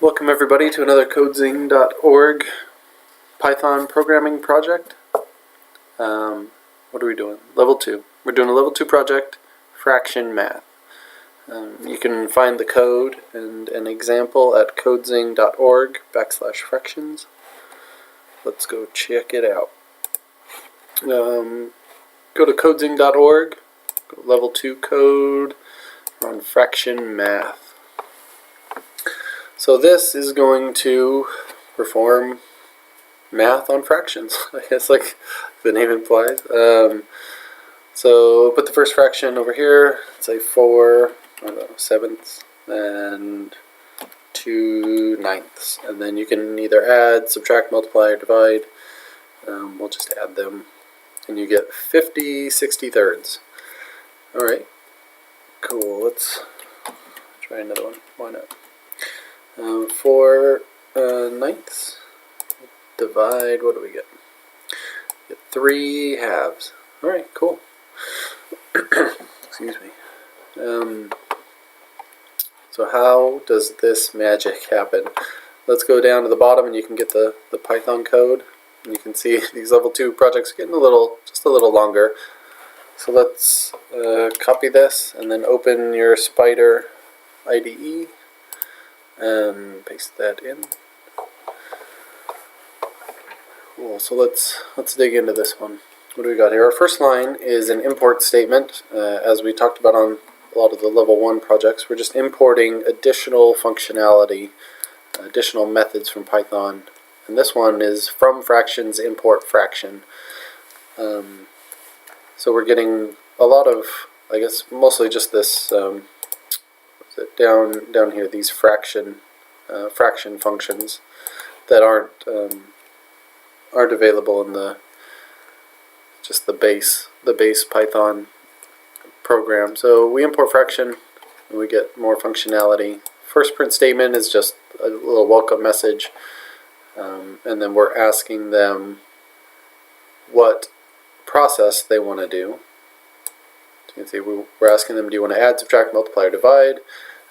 Welcome everybody to another codezing.org Python programming project. What are we doing? Level 2. We're doing a level 2 project, fraction math. You can find the code and an example at codezing.org/fractions. Let's go check it out. Go to codezing.org, go to level 2 code, run fraction math. So this is going to perform math on fractions, I guess, like the name implies. So put the first fraction over here, say 4 sevenths and 2 ninths. And then you can either add, subtract, multiply, or divide. We'll just add them. And you get 50 63rds. Alright, cool. Let's try another one. Why not? 4 ninths. Divide, what do we get? Get 3 halves. Alright, cool. Excuse me. So how does this magic happen? Let's go down to the bottom and you can get the Python code. And you can see these level 2 projects are getting just a little longer. So let's copy this and then open your Spider IDE and paste that in. Cool, so let's dig into this one. What do we got here? Our first line is an import statement. As we talked about on a lot of the level 1 projects, we're just importing additional functionality, additional methods from Python. And this one is from fractions import fraction. So we're getting a lot of, I guess, mostly just this down here, these fraction functions that aren't available in the base Python program. So we import fraction and we get more functionality. First print statement is just a little welcome message, and then we're asking them what process they want to do. So you can see we're asking them, do you want to add, subtract, multiply, or divide?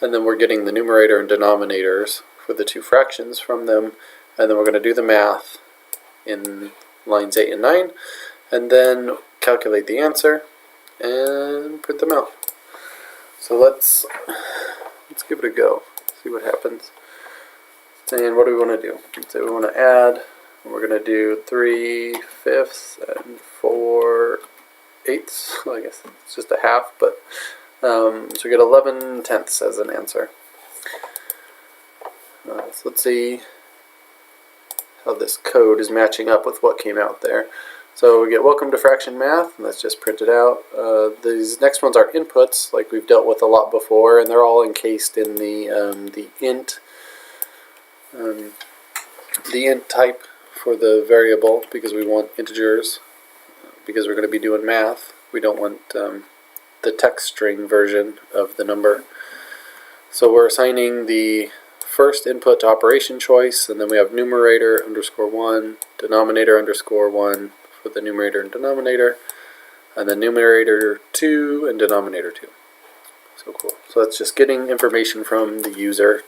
And then we're getting the numerator and denominators for the 2 fractions from them, and then we're going to do the math in lines 8 and 9, and then calculate the answer and print them out. So let's give it a go, see what happens. And what do we want to do? So we want to add, and we're going to do 3 fifths and 4 eighths. Well, I guess it's just a half, but so we get 11 tenths as an answer. So let's see how this code is matching up with what came out there. So we get welcome to fraction math, and that's just printed out. These next ones are inputs, like we've dealt with a lot before, and they're all encased in the int type for the variable, because we want integers, because we're going to be doing math. We don't want the text string version of the number. So we're assigning the first input to operation choice, and then we have numerator _1, denominator _1 for the numerator and denominator, and then numerator 2 and denominator 2. So cool. So that's just getting information from the user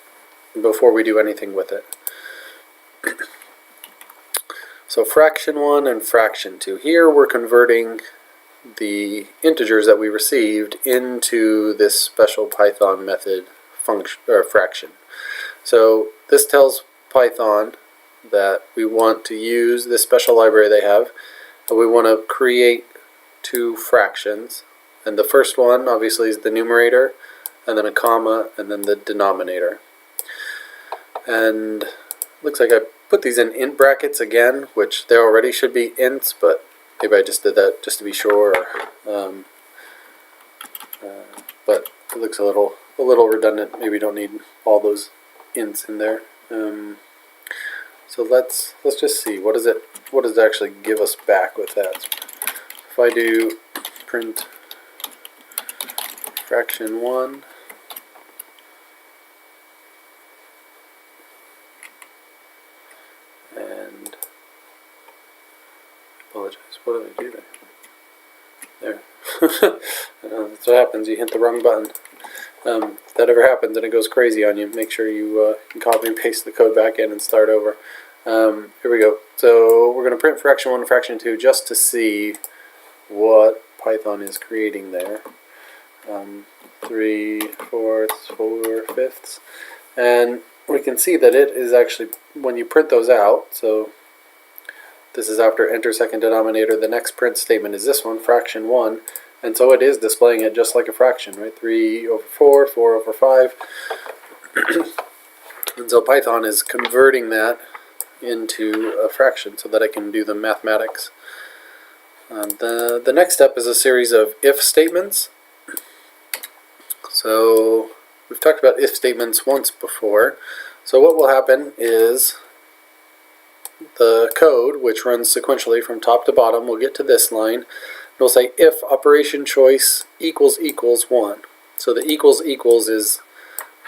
before we do anything with it. So fraction 1 and fraction 2. Here we're converting the integers that we received into this special Python method function or fraction. So this tells Python that we want to use this special library they have, and we want to create 2 fractions. And the first one obviously is the numerator, and then a comma, and then the denominator. And looks like I put these in int brackets again, which there already should be ints, but maybe I just did that just to be sure. But it looks a little redundant. Maybe you don't need all those ints in there. So let's just see, what does it actually give us back with that? If I do print fraction 1, and apologize, what did I do there? There. That's what happens, you hit the wrong button. If that ever happens and it goes crazy on you, make sure you can copy and paste the code back in and start over. Here we go. So we're going to print fraction 1 and fraction 2 just to see what Python is creating there. 3/4, 4/5. And we can see that it is actually, when you print those out, so this is after enter second denominator, the next print statement is this one, fraction 1, and so it is displaying it just like a fraction, right? 3/4, 4/5. And so Python is converting that into a fraction so that I can do the mathematics. The next step is a series of if statements. So we've talked about if statements once before. So what will happen is the code, which runs sequentially from top to bottom, will get to this line. It'll say if operation choice equals 1. So the equals is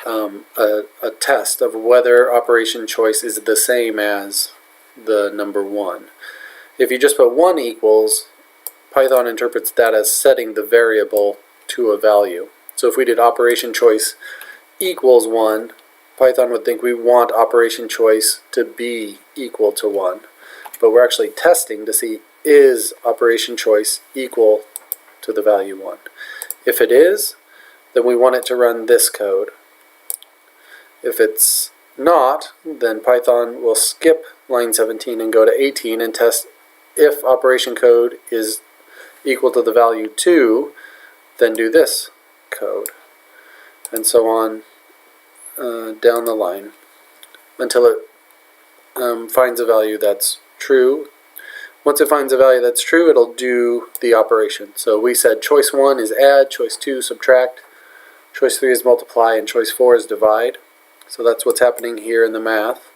a test of whether operation choice is the same as the number 1. If you just put 1 equals, Python interprets that as setting the variable to a value. So if we did operation choice equals 1, Python would think we want operation choice to be equal to 1. But we're actually testing to see, is operation choice equal to the value 1? If it is, then we want it to run this code. If it's not, then Python will skip line 17 and go to 18 and test if operation code is equal to the value 2, then do this code, and so on down the line until it finds a value that's true. Once it finds a value that's true, it'll do the operation. So we said choice 1 is add, choice 2 subtract, choice 3 is multiply, and choice 4 is divide. So that's what's happening here in the math.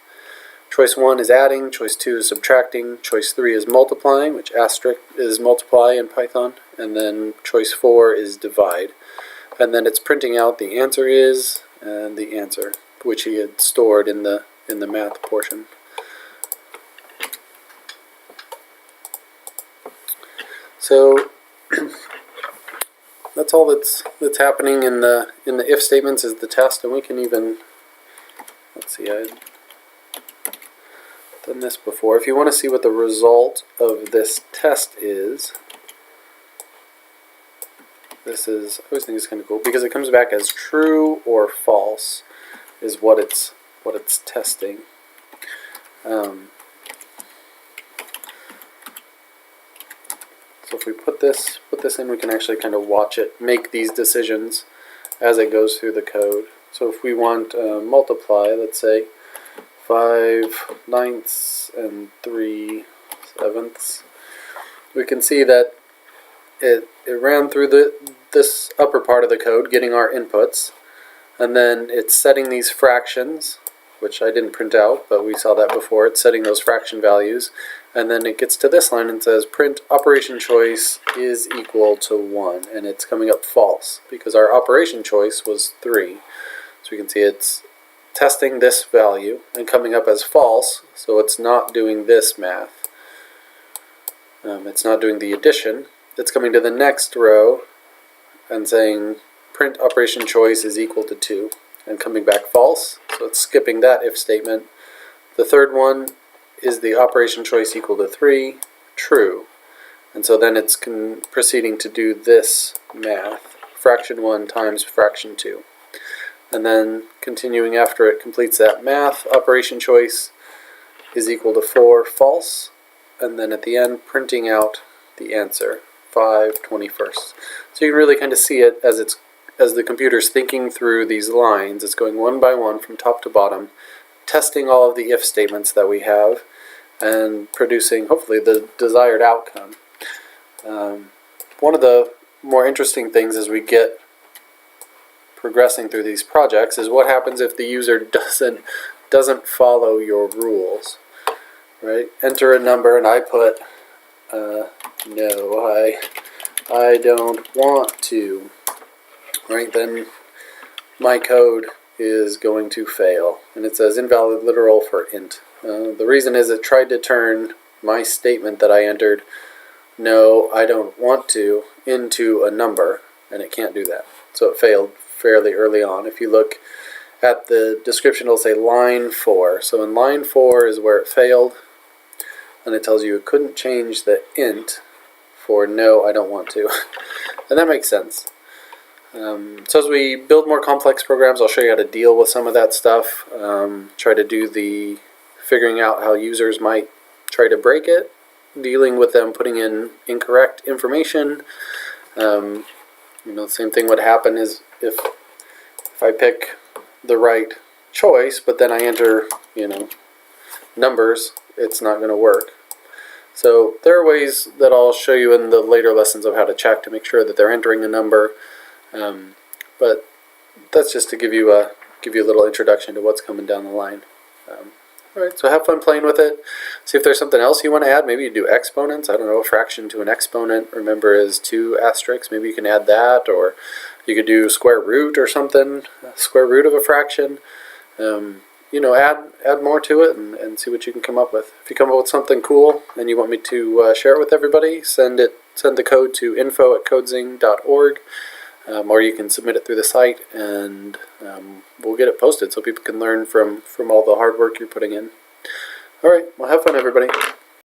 Choice 1 is adding, choice 2 is subtracting, choice 3 is multiplying, which asterisk is multiply in Python, and then choice 4 is divide. And then it's printing out the answer is, and the answer, which he had stored in the math portion. So that's all that's happening in the if statements is the test, and we can even, let's see, I've done this before. If you want to see what the result of this test is, this is, I always think it's kind of cool because it comes back as true or false is what it's testing. So if we put this in, we can actually kind of watch it make these decisions as it goes through the code. So if we want multiply, let's say 5/9 and 3/7, we can see that it ran through this upper part of the code, getting our inputs, and then it's setting these fractions, which I didn't print out, but we saw that before. It's setting those fraction values, and then it gets to this line and says print operation choice is equal to 1, and it's coming up false because our operation choice was 3. So we can see it's testing this value and coming up as false, so it's not doing this math. It's not doing the addition. It's coming to the next row and saying print operation choice is equal to 2 and coming back false, so it's skipping that if statement. The third one is the operation choice equal to 3, true, and so then it's proceeding to do this math, fraction 1 times fraction 2. And then continuing after it completes that math, operation choice is equal to 4, false, and then at the end printing out the answer, 5/21. So you can really kind of see it as the computer's thinking through these lines. It's going one by one from top to bottom, testing all of the if statements that we have, and producing hopefully the desired outcome. One of the more interesting things as we get progressing through these projects is what happens if the user doesn't follow your rules, right? Enter a number and I put no, I don't want to, right? Then my code is going to fail, and it says invalid literal for int. The reason is it tried to turn my statement that I entered, no, I don't want to, into a number, and it can't do that. So it failed fairly early on. If you look at the description, it'll say line 4. So in line 4 is where it failed, and it tells you it couldn't change the int for no, I don't want to. And that makes sense. So as we build more complex programs, I'll show you how to deal with some of that stuff. Try to do the figuring out how users might try to break it, dealing with them putting in incorrect information. Same thing would happen is if I pick the right choice, but then I enter, numbers, it's not going to work. So there are ways that I'll show you in the later lessons of how to check to make sure that they're entering a number. But that's just to give you a little introduction to what's coming down the line. Alright, so have fun playing with it. See if there's something else you want to add. Maybe you do exponents. I don't know, a fraction to an exponent, remember, is 2 asterisks. Maybe you can add that, or you could do square root or something, square root of a fraction. Add more to it and see what you can come up with. If you come up with something cool and you want me to share it with everybody, send the code to info@codezing.org. Or you can submit it through the site, and we'll get it posted so people can learn from all the hard work you're putting in. All right, well, have fun, everybody.